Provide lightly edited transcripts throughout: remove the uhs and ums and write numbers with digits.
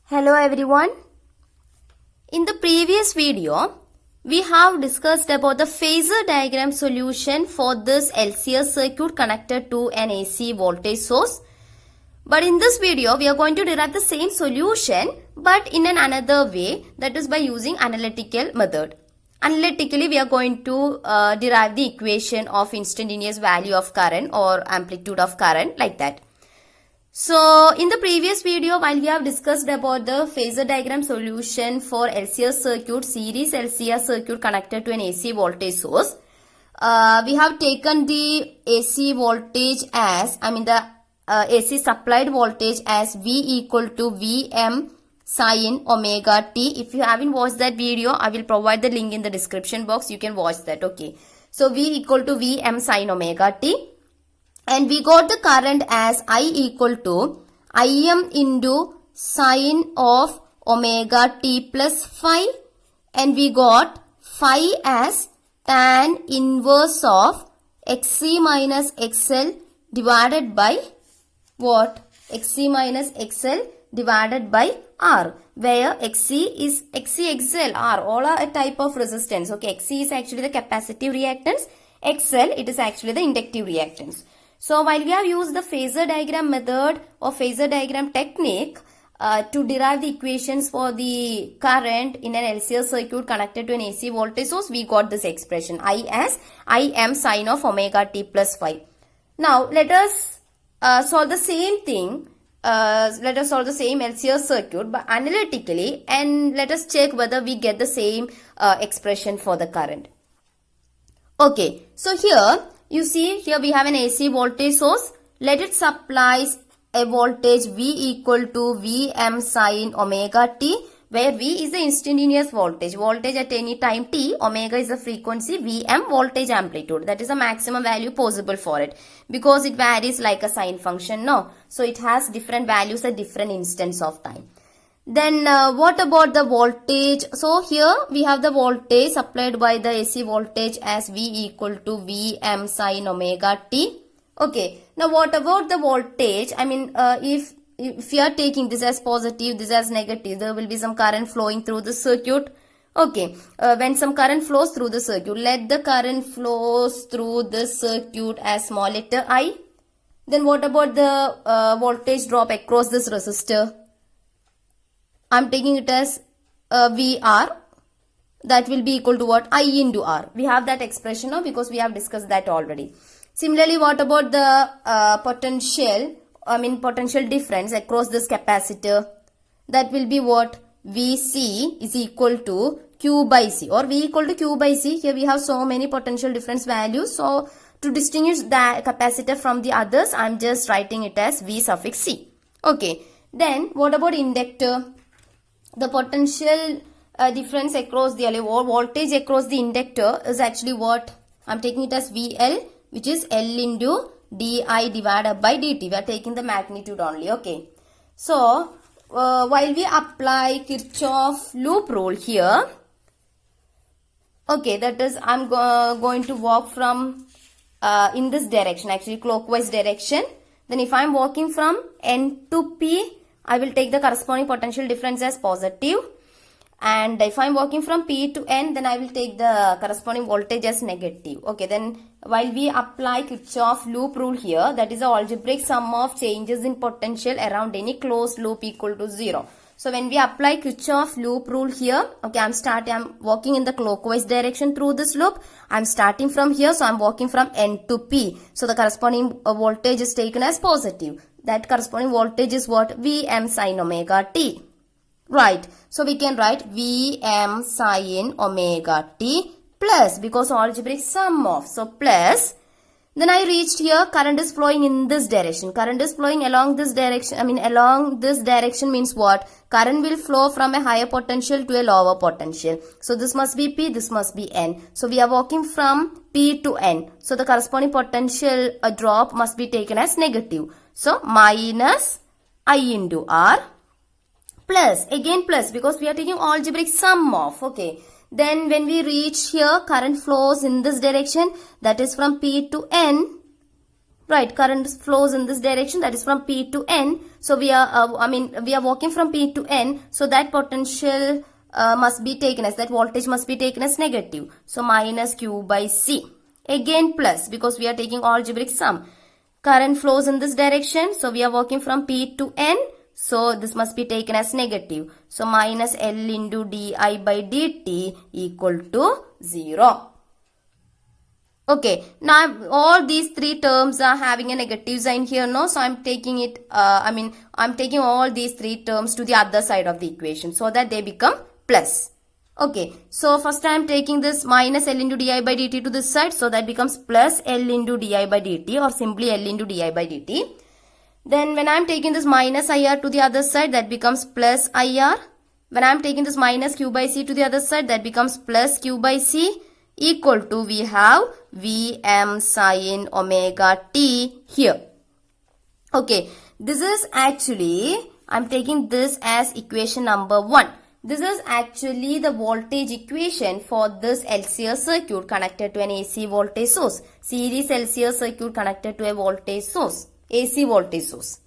Hello everyone. In the previous video, we have discussed about the phasor diagram solution for this LCR circuit connected to an AC voltage source. But in this video, we are going to derive the same solution but in another way, that is by using analytical method. Analytically, we are going to derive the equation of instantaneous value of current or amplitude of current like that. So, in the previous video, while we have discussed about the phasor diagram solution for LCR circuit, series LCR circuit connected to an AC voltage source, we have taken the AC voltage as, the AC supplied voltage as V equal to Vm sin omega t. If you haven't watched that video, I will provide the link in the description box. You can watch that, okay. So, V equal to Vm sin omega t. And we got the current as I equal to Im into sine of omega t plus phi. And we got phi as tan inverse of xc minus xl divided by what? Xc minus xl divided by R. Where xc is xc, xl, R. All are a type of resistance. Okay, xc is actually the capacitive reactance. XL, it is actually the inductive reactance. So, while we have used the phasor diagram method or phasor diagram technique to derive the equations for the current in an LCR circuit connected to an AC voltage source, we got this expression I as Im sine of omega t plus phi. Now, let us solve the same thing. Let us solve the same LCR circuit but analytically, and let us check whether we get the same expression for the current. Okay, so here you see, here we have an AC voltage source. Let it supply a voltage V equal to Vm sin omega t, where V is the instantaneous voltage. Voltage at any time t, omega is the frequency, Vm voltage amplitude. That is the maximum value possible for it. Because it varies like a sine function, no? So it has different values at different instants of time. Then what about the voltage? So here we have the voltage supplied by the AC voltage as V equal to Vm sin omega t. Okay. Now what about the voltage? If we are taking this as positive, this as negative, there will be some current flowing through the circuit. Okay. When some current flows through the circuit, let the current flows through the circuit as small letter I. Then what about the voltage drop across this resistor? I'm taking it as VR. That will be equal to what? I into R. We have that expression now because we have discussed that already. Similarly, what about the potential difference across this capacitor? That will be what? VC is equal to Q by C or V equal to Q by C. Here we have so many potential difference values. So, to distinguish the capacitor from the others, I'm just writing it as V suffix C. Okay. Then, what about inductor? The potential difference across the voltage across the inductor is actually what? I'm taking it as VL, which is L into di divided by dt. We are taking the magnitude only. Okay. So, while we apply Kirchhoff loop rule here, okay, that is I'm going to walk from in this direction, actually clockwise direction. Then if I'm walking from N to P, I will take the corresponding potential difference as positive. And if I am walking from P to N, then I will take the corresponding voltage as negative. Okay, then while we apply Kirchhoff loop rule here, that is the algebraic sum of changes in potential around any closed loop equal to 0. So when we apply Kirchhoff loop rule here, okay, I'm walking in the clockwise direction through this loop. I'm starting from here, so I'm walking from N to P. So the corresponding voltage is taken as positive. That corresponding voltage is what? Vm sin omega t. Right. So we can write Vm sin omega t plus, because algebraic sum of. So plus. Then I reached here, current is flowing in this direction. Current is flowing along this direction. Along this direction means what? Current will flow from a higher potential to a lower potential. So this must be P, this must be N. So we are walking from P to N. So the corresponding potential drop must be taken as negative. So minus I into R plus, again plus, because we are taking algebraic sum of. Okay. Then when we reach here, current flows in this direction, that is from P to N. Right, current flows in this direction, that is from P to N. So we are, we are walking from P to N. So that potential must be taken as, that voltage must be taken as negative. So minus Q by C. Again plus, because we are taking algebraic sum. Current flows in this direction. So we are walking from P to N. So this must be taken as negative. So minus L into di by dt equal to 0. Okay, now all these three terms are having a negative sign here, no? So I'm taking it, I'm taking all these three terms to the other side of the equation so that they become plus. Okay, so first I'm taking this minus L into di by dt to this side, so that becomes plus L into di by dt, or simply L into di by dt. Then when I'm taking this minus IR to the other side, that becomes plus IR. When I'm taking this minus Q by C to the other side, that becomes plus Q by C. Equal to, we have Vm sin omega t here. Okay, this is actually, I'm taking this as equation number 1. This is actually the voltage equation for this LCR circuit connected to an AC voltage source. Series LCR circuit connected to a voltage source, AC voltage source.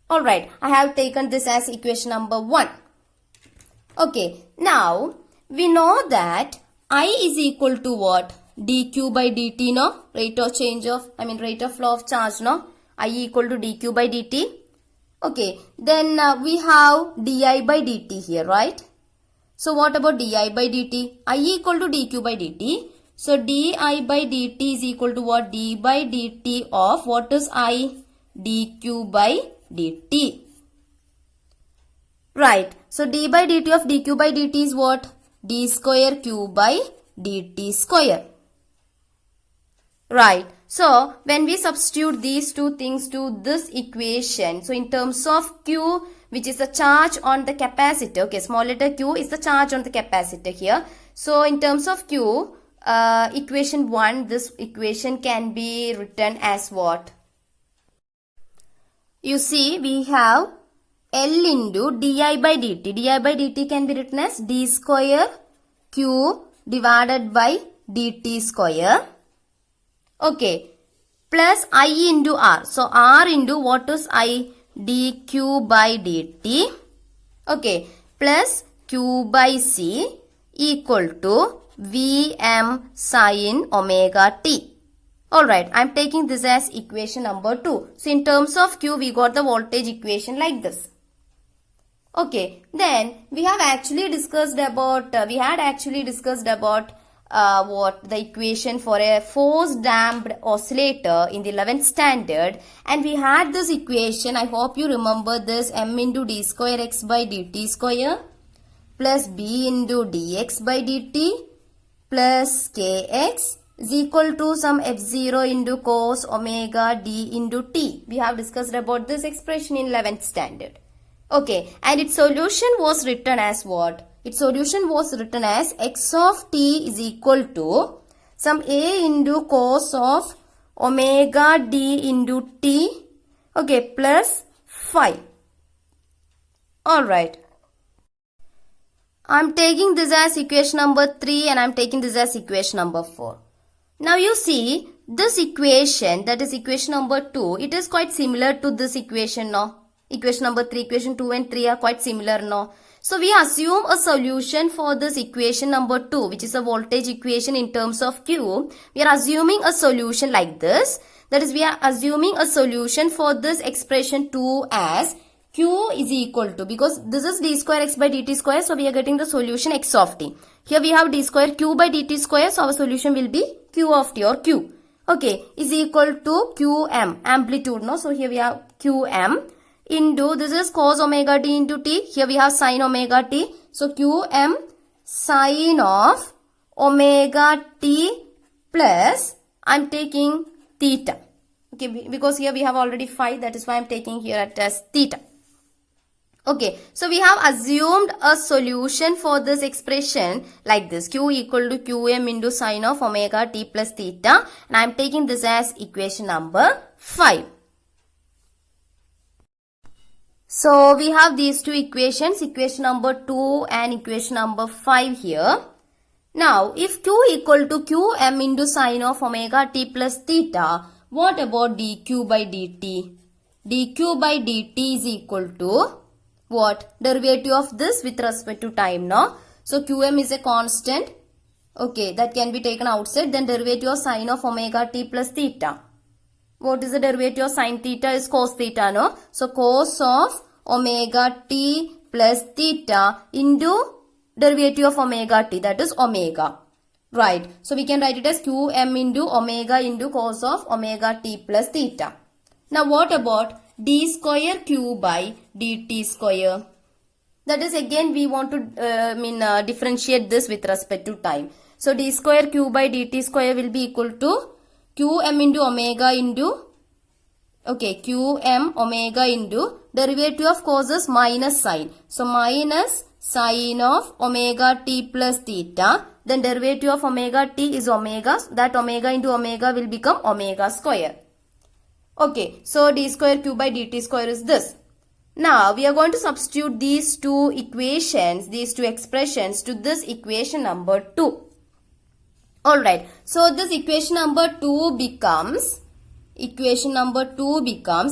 Alright, I have taken this as equation number 1. Okay, now we know that I is equal to what? dq by dt, no? Rate of change of, rate of flow of charge, no? I equal to dq by dt. Okay, then we have di by dt here, right? So what about di by dt? I equal to dq by dt. So di by dt is equal to what? d by dt of, what is I? dq by dt. Right. So d by dt of dq by dt is what? d square q by dt square. Right. So when we substitute these two things to this equation, so in terms of q, which is the charge on the capacitor, okay, small letter q is the charge on the capacitor here. So in terms of q, equation 1, this equation can be written as what? You see, we have L into di by dt. Di by dt can be written as d square q divided by dt square. Okay. Plus I into r. So r into what is I? dq by dt. Okay. Plus q by c equal to Vm sin omega t. Alright, I am taking this as equation number 2. So in terms of q, we got the voltage equation like this. Okay, then we have actually discussed about, what the equation for a force damped oscillator in the 11th standard, and we had this equation, I hope you remember this, m into d square x by dt square plus b into dx by dt plus kx is equal to some f0 into cos omega d into t. We have discussed about this expression in 11th standard. Okay, and its solution was written as what? Its solution was written as x of t is equal to some a into cos of omega d into t, okay, plus phi. Alright. I'm taking this as equation number 3 and I'm taking this as equation number 4. Now you see, this equation, that is equation number 2, it is quite similar to this equation, no? Equation number 3, equation 2 and 3 are quite similar, no? So we assume a solution for this equation number 2, which is a voltage equation in terms of Q. We are assuming a solution like this. That is, we are assuming a solution for this expression 2 as Q is equal to, because this is d square x by dt square, so we are getting the solution x of t. Here we have d square q by dt square, so our solution will be q of t or q. Okay, is equal to qm, amplitude, no? So here we have qm into, this is cos omega t into t. Here we have sin omega t. So qm sin of omega t plus, I'm taking theta. Okay, because here we have already phi, that is why I'm taking here it as theta. Okay, so we have assumed a solution for this expression like this. Q equal to qm into sin of omega t plus theta. And I am taking this as equation number 5. So we have these two equations, equation number 2 and equation number 5 here. Now, if Q equal to qm into sin of omega t plus theta, what about dq by dt? dq by dt is equal to what? Derivative of this with respect to time, no? So qm is a constant. Okay, that can be taken outside. Then derivative of sine of omega t plus theta. What is the derivative of sine theta? Is cos theta, no? So cos of omega t plus theta into derivative of omega t, that is omega. Right. So we can write it as qm into omega into cos of omega t plus theta. Now what about d square q by dt square? That is again we want to differentiate this with respect to time. So d square q by dt square will be equal to qm into omega into qm omega into derivative of cos is minus sine. So minus sine of omega t plus theta. Then derivative of omega t is omega. That omega into omega will become omega square. Okay, so d square q by dt square is this. Now we are going to substitute these two equations, these two expressions to this equation number 2. Alright, so this equation number 2 becomes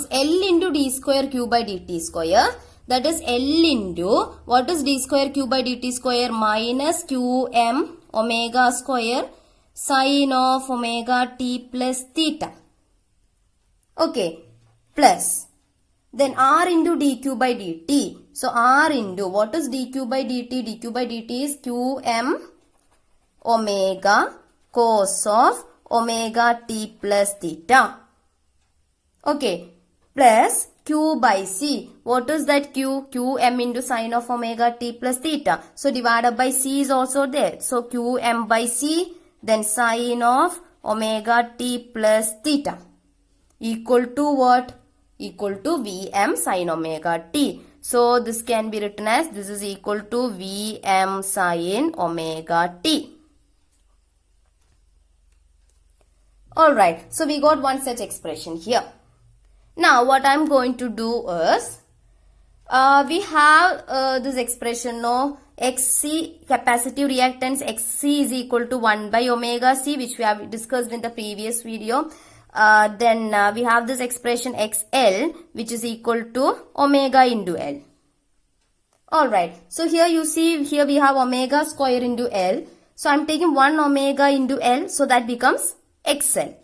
L into d square q by dt square. That is L into, what is d square q by dt square? Minus qm omega square sine of omega t plus theta. Okay, plus then r into dq by dt. So r into, what is dq by dt? dq by dt is qm omega cos of omega t plus theta. Okay, plus q by c. What is that q? qm into sine of omega t plus theta. So divided by c is also there. So qm by c, then sine of omega t plus theta equal to what? Equal to Vm sin omega t. So this can be written as this is equal to Vm sin omega t. Alright, so we got one such expression here. Now what I am going to do is, we have this expression, no, Xc, capacitive reactance Xc is equal to 1 by omega c, which we have discussed in the previous video. Then we have this expression XL, which is equal to omega into L. Alright, so here you see, here we have omega square into L. So I am taking 1 omega into L, so that becomes XL.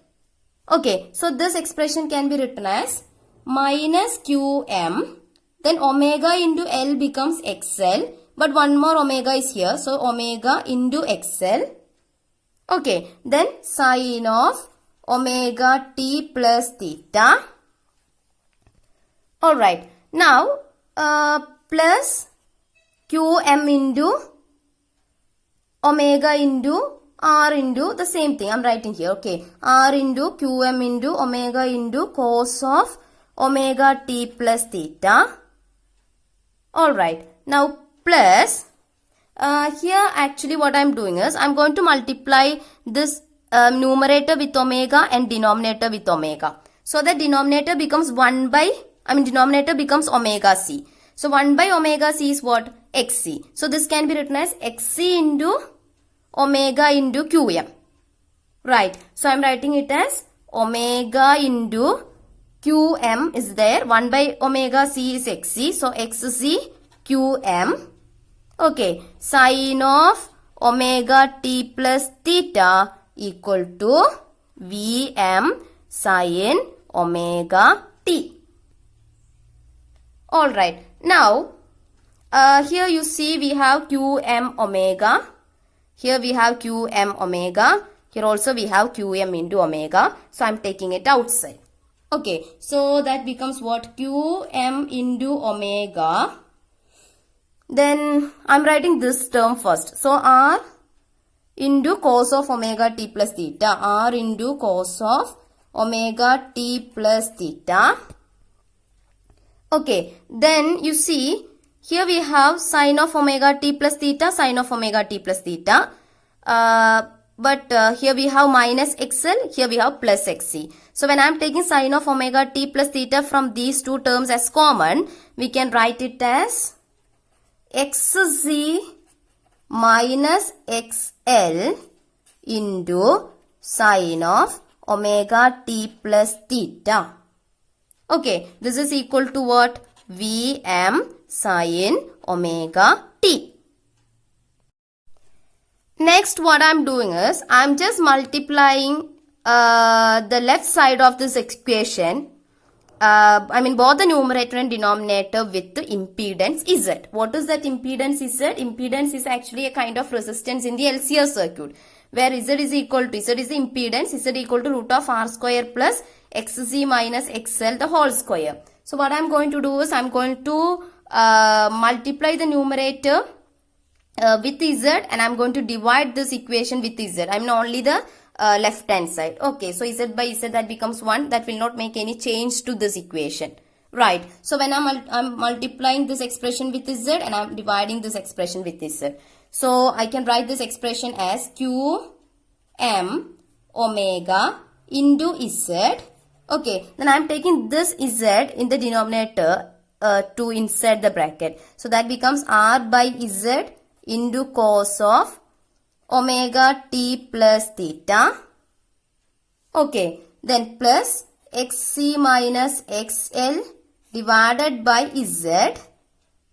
Okay, so this expression can be written as minus QM, then omega into L becomes XL, but one more omega is here, so omega into XL. Okay, then sine of omega t plus theta. Alright, now plus qm into omega into r into the same thing. I am writing here. Okay, r into qm into omega into cos of omega t plus theta. Alright, now plus here actually what I am doing is I am going to multiply this numerator with omega and denominator with omega. So the denominator becomes denominator becomes omega c. So 1 by omega c is what? Xc. So this can be written as Xc into omega into Qm. Right. So I am writing it as omega into Qm is there. 1 by omega c is Xc. So Xc Qm. Okay. Sine of omega t plus theta equal to Vm sin omega t. Alright. Now, here you see we have Qm omega. Here we have Qm omega. Here also we have Qm into omega. So I am taking it outside. Okay. So that becomes what? Qm into omega. Then I am writing this term first. So R into cos of omega t plus theta. R into cos of omega t plus theta. Okay. Then you see here we have sine of omega t plus theta, sine of omega t plus theta. But here we have minus XL, here we have plus XC. So when I am taking sine of omega t plus theta from these two terms as common, we can write it as XC minus XL into sine of omega t plus theta. Okay, this is equal to what? Vm sin omega t. Next, what I'm doing is, I'm just multiplying the left side of this equation. Both the numerator and denominator with the impedance Z. What is that impedance Z? Impedance is actually a kind of resistance in the LCR circuit, where Z is equal to, Z is the impedance, Z equal to root of R square plus XC minus XL the whole square. So what I'm going to do is, I'm going to multiply the numerator with Z, and I'm going to divide this equation with Z. I mean only the left hand side. Okay, so Z by Z, that becomes 1. That will not make any change to this equation. Right. So when I'm multiplying this expression with Z and I'm dividing this expression with Z. So I can write this expression as Q M omega into Z. Okay, then I'm taking this Z in the denominator to inside the bracket. So that becomes R by Z into cos of omega t plus theta. Okay, then plus XC minus XL divided by Z.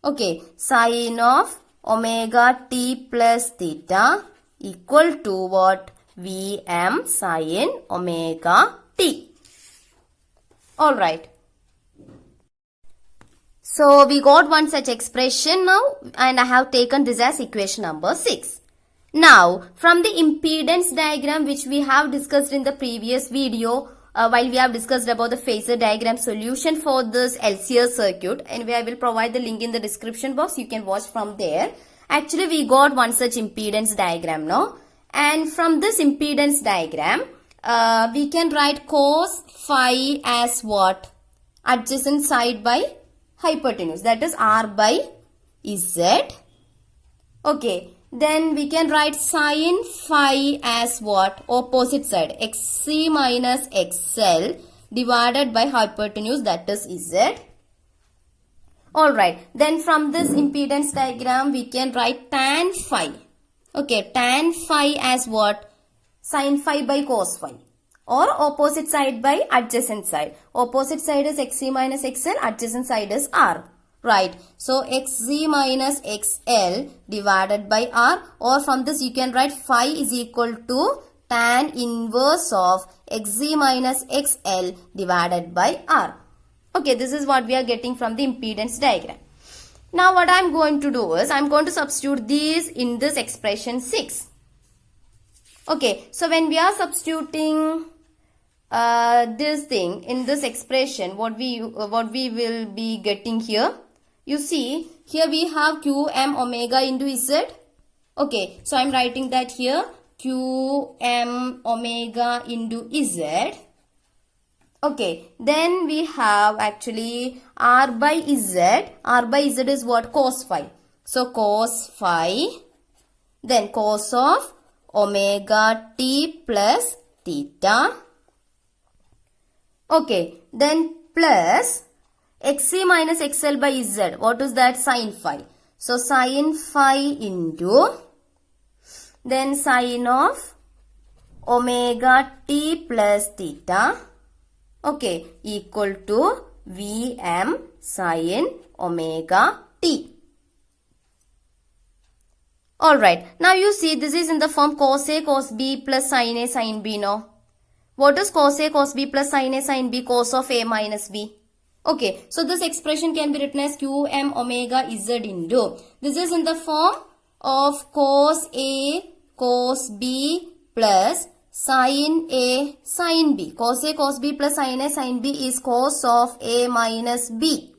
Okay, sin of omega t plus theta equal to what? Vm sin omega t. Alright. So we got one such expression now, and I have taken this as equation number 6. Now, from the impedance diagram which we have discussed in the previous video, while we have discussed about the phasor diagram solution for this LCR circuit, and I will provide the link in the description box, you can watch from there. Actually, we got one such impedance diagram now, and from this impedance diagram, we can write cos phi as what? Adjacent side by hypotenuse, that is R by Z. Okay, then we can write sin phi as what? Opposite side, XC minus XL divided by hypotenuse, that is Z. Alright, then from this impedance diagram we can write tan phi. Okay, tan phi as what? Sin phi by cos phi, or opposite side by adjacent side. Opposite side is XC minus XL, adjacent side is R. Right. So XC minus XL divided by R, or from this you can write phi is equal to tan inverse of XC minus XL divided by R. Okay, this is what we are getting from the impedance diagram. Now what I am going to do is, I am going to substitute these in this expression 6. Okay, so when we are substituting this thing in this expression, what we will be getting here, you see here we have Qm omega into Z. Okay, so I am writing that here, Qm omega into Z. Okay, then we have actually R by Z. R by Z is what? Cos phi. So cos phi, then cos of omega t plus theta. Okay, then plus XC minus XL by Z. What is that? Sin phi. So sin phi into, then sin of omega t plus theta. Okay, equal to Vm sin omega t. Alright, now you see this is in the form cos A cos B plus sin A sin B now. What is cos A cos B plus sin A sin B? Cos of A minus B. Okay, so this expression can be written as Qm omega Z into, this is in the form of cos A cos B plus sin A sin B. Cos A cos B plus sin A sin B is cos of A minus B.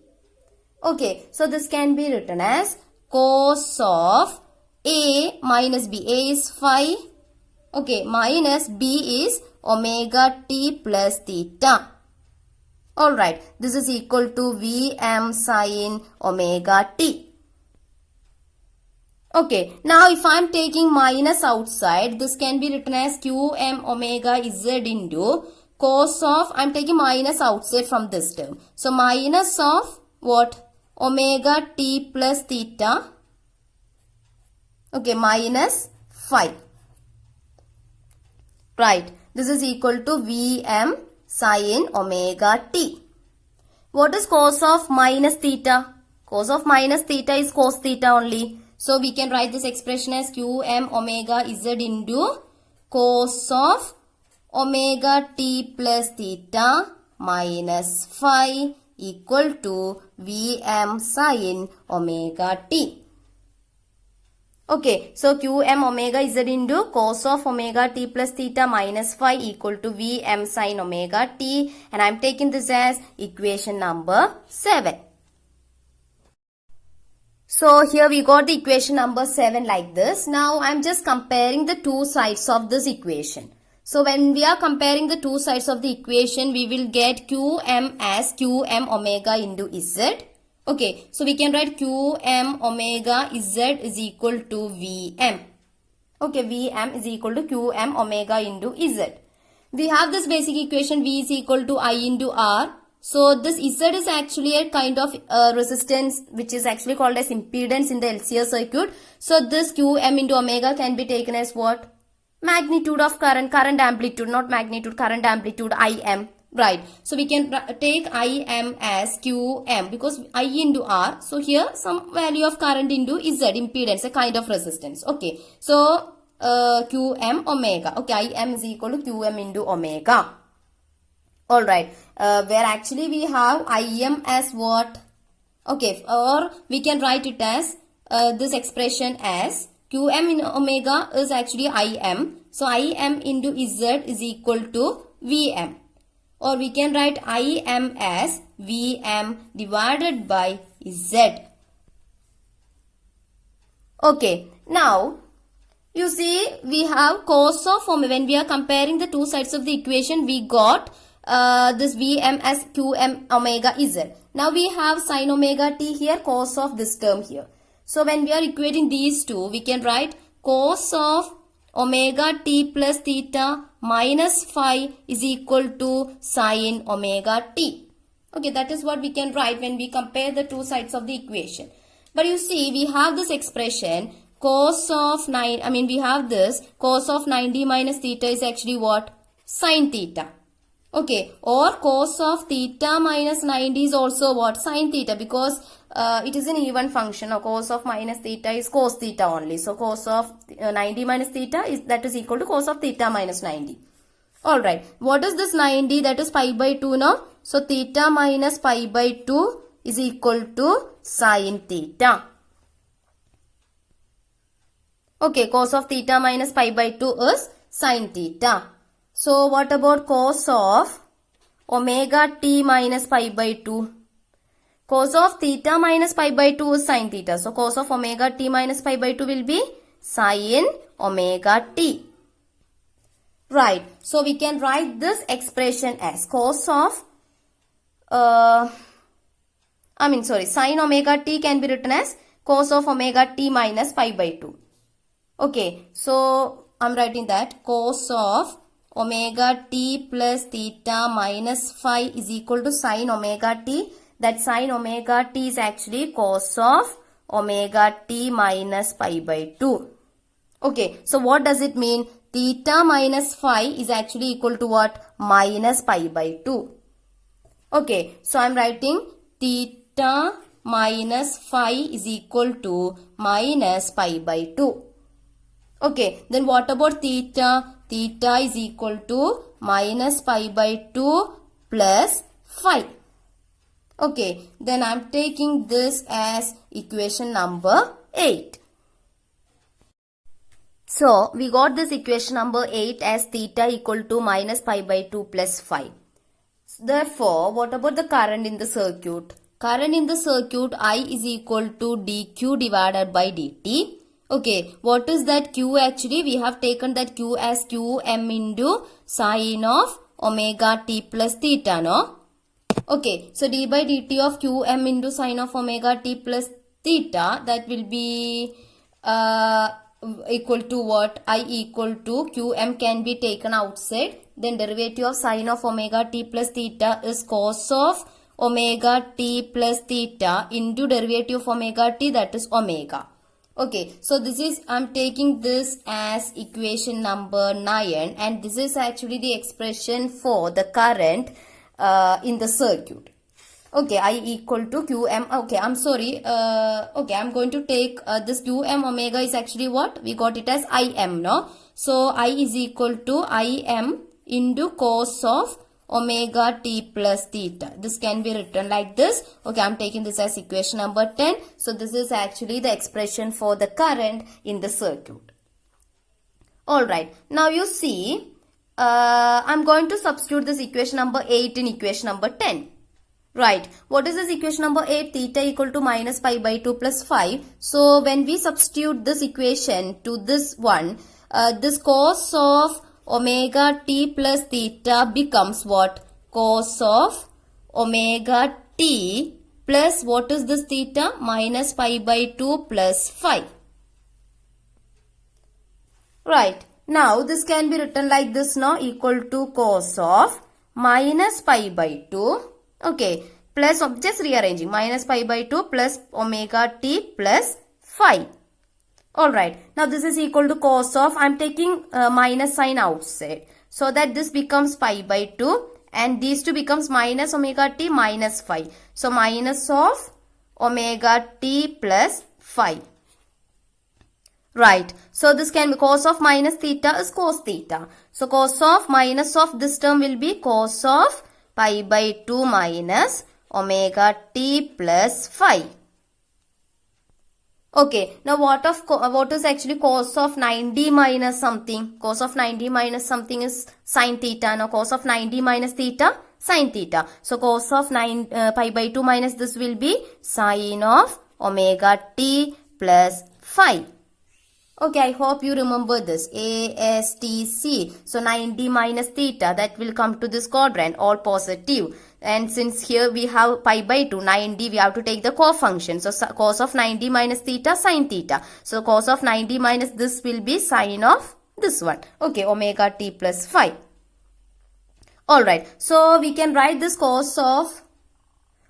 Okay, so this can be written as cos of A minus B. A is phi. Okay, minus B is omega t plus theta. Alright, this is equal to Vm sin omega t. Okay, now if I am taking minus outside, this can be written as Qm omega Z into cos of, I am taking minus outside from this term. So minus of what? Omega t plus theta. Okay, minus phi. Right. This is equal to Vm sin omega t. What is cos of minus theta? Cos of minus theta is cos theta only. So we can write this expression as Qm omega z into cos of omega t plus theta minus phi equal to Vm sin omega t. Okay, so Qm omega z into cos of omega t plus theta minus phi equal to Vm sin omega t, and I am taking this as equation number 7. So here we got the equation number 7 like this. Now I am just comparing the two sides of this equation. So when we are comparing the two sides of the equation, we will get Qm as Qm omega into z. Okay, so we can write Qm omega z is equal to Vm. Okay, Vm is equal to Qm omega into z. We have this basic equation V is equal to I into R. So this z is actually a kind of resistance which is actually called as impedance in the LCR circuit. So this Qm into omega can be taken as what? Magnitude of current amplitude, not magnitude, current amplitude, Im. Right. So we can take Im as Qm because I into R. So here some value of current into Z, impedance, a kind of resistance. Okay. So Qm omega. Okay. Im is equal to Qm into omega. Alright. Where actually we have Im as what? Okay. Or we can write it as this expression as Qm in omega is actually Im. So Im into Z is equal to Vm. Or we can write Im as Vm divided by Z. Okay. Now, you see we have cos of omega. When we are comparing the two sides of the equation, we got this Vm as Qm omega Z. Now we have sin omega t here, cos of this term here. So when we are equating these two, we can write cos of omega t plus theta minus phi is equal to sin omega t. Okay, that is what we can write when we compare the two sides of the equation. But you see, we have this expression cos of we have this cos of 90 minus theta is actually what? Sin theta. Okay, or cos of theta minus 90 is also what? Sin theta, because it is an even function. Or cos of minus theta is cos theta only. So cos of 90 minus theta is equal to cos of theta minus 90. Alright, what is this 90? That is pi by 2 now. So theta minus pi by 2 is equal to sin theta. Okay, cos of theta minus pi by 2 is sin theta. So what about cos of omega t minus pi by 2? Cos of theta minus pi by 2 is sin theta. So cos of omega t minus pi by 2 will be sin omega t. Right. So we can write this expression as cos of sin omega t can be written as cos of omega t minus pi by 2. Okay. So I'm writing that cos of omega t plus theta minus phi is equal to sin omega t. That sin omega t is actually cos of omega t minus pi by 2. Okay, so what does it mean? Theta minus phi is actually equal to what? Minus pi by 2. Okay, so I'm writing theta minus phi is equal to minus pi by 2. Okay, then what about theta? Theta is equal to minus pi by 2 plus phi. Okay, then I am taking this as equation number 8. So, we got this equation number 8 as theta equal to minus pi by 2 plus phi. Therefore, what about the current in the circuit? Current in the circuit I is equal to dq divided by dt. Okay, what is that q actually? We have taken that q as qm into sine of omega t plus theta, no? Okay, so d by dt of qm into sine of omega t plus theta, that will be equal to what? I equal to qm can be taken outside. Then derivative of sine of omega t plus theta is cos of omega t plus theta into derivative of omega t, that is omega. Okay, so I'm taking this as equation number 9, and this is actually the expression for the current in the circuit. Okay, I equal to Qm. Okay, I'm sorry. Okay, I'm going to take this Qm omega is actually what? We got it as Im, no? So, I is equal to Im into cos of omega t plus theta. This can be written like this. Okay, I'm taking this as equation number 10. So, this is actually the expression for the current in the circuit. Alright, now you see, I'm going to substitute this equation number 8 in equation number 10. Right, what is this equation number 8? Theta equal to minus pi by 2 plus 5. So, when we substitute this equation to this one, this cos of omega t plus theta becomes what? Cos of omega t plus what is this theta? Minus pi by 2 plus 5. Right, now this can be written like this now, equal to cos of minus pi by 2. Okay, plus of just rearranging minus pi by 2 plus omega t plus 5. Alright, now this is equal to cos of, I am taking minus sign outside. So that this becomes pi by 2 and these two becomes minus omega t minus 5. So minus of omega t plus 5. Right, so this can be cos of minus theta is cos theta. So cos of minus of this term will be cos of pi by 2 minus omega t plus 5. Okay, now what is actually cos of 90 minus something? Cos of 90 minus something is sin theta. Now cos of 90 minus theta, sin theta. So cos of pi by 2 minus this will be sin of omega t plus 5. Okay, I hope you remember this. ASTC. So 90 minus theta, that will come to this quadrant, all positive. And since here we have pi by 2, 90, we have to take the cofunction. So cos of 90 minus theta, sin theta. So cos of 90 minus this will be sin of this one. Okay, omega t plus 5. Alright, so we can write this cos of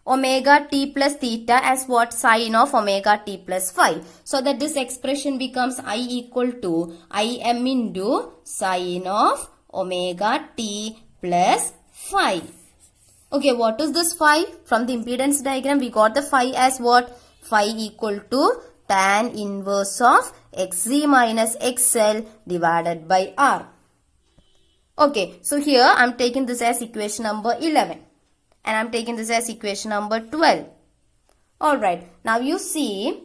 omega t plus theta as what? Sin of omega t plus 5. So that this expression becomes I equal to Im into sin of omega t plus 5. Okay, what is this phi? From the impedance diagram, we got the phi as what? Phi equal to tan inverse of xc minus xl divided by r. Okay, so here I am taking this as equation number 11. And I am taking this as equation number 12. Alright, now you see,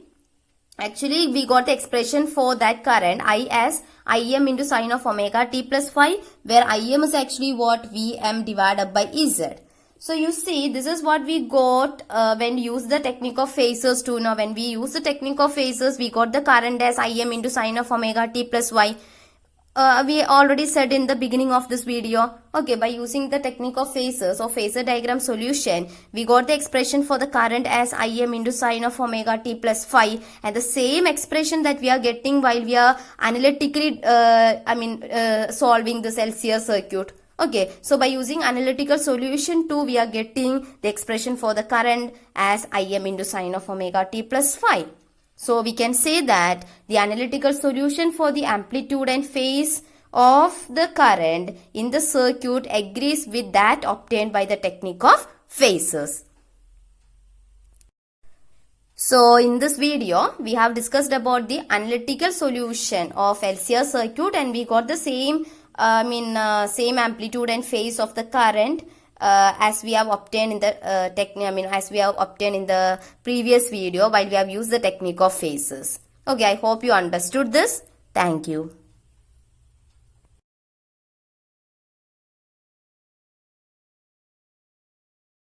actually we got the expression for that current I as Im into sin of omega t plus 5, where Im is actually what? Vm divided by Z. So you see, this is what we got when we use the technique of phasors too. Now when we use the technique of phasors, we got the current as Im into sin of omega t plus y. We already said in the beginning of this video. Okay, by using the technique of phasors or phasor diagram solution, we got the expression for the current as Im into sin of omega t plus phi, and the same expression that we are getting while we are analytically solving this LCR circuit. Okay, so by using analytical solution too, we are getting the expression for the current as Im into sin of omega t plus phi. So we can say that the analytical solution for the amplitude and phase of the current in the circuit agrees with that obtained by the technique of phasors. So in this video, we have discussed about the analytical solution of LCR circuit, and we got the same same amplitude and phase of the current as we have obtained in the as we have obtained in the previous video while we have used the technique of phasors. Okay, I hope you understood this. Thank you.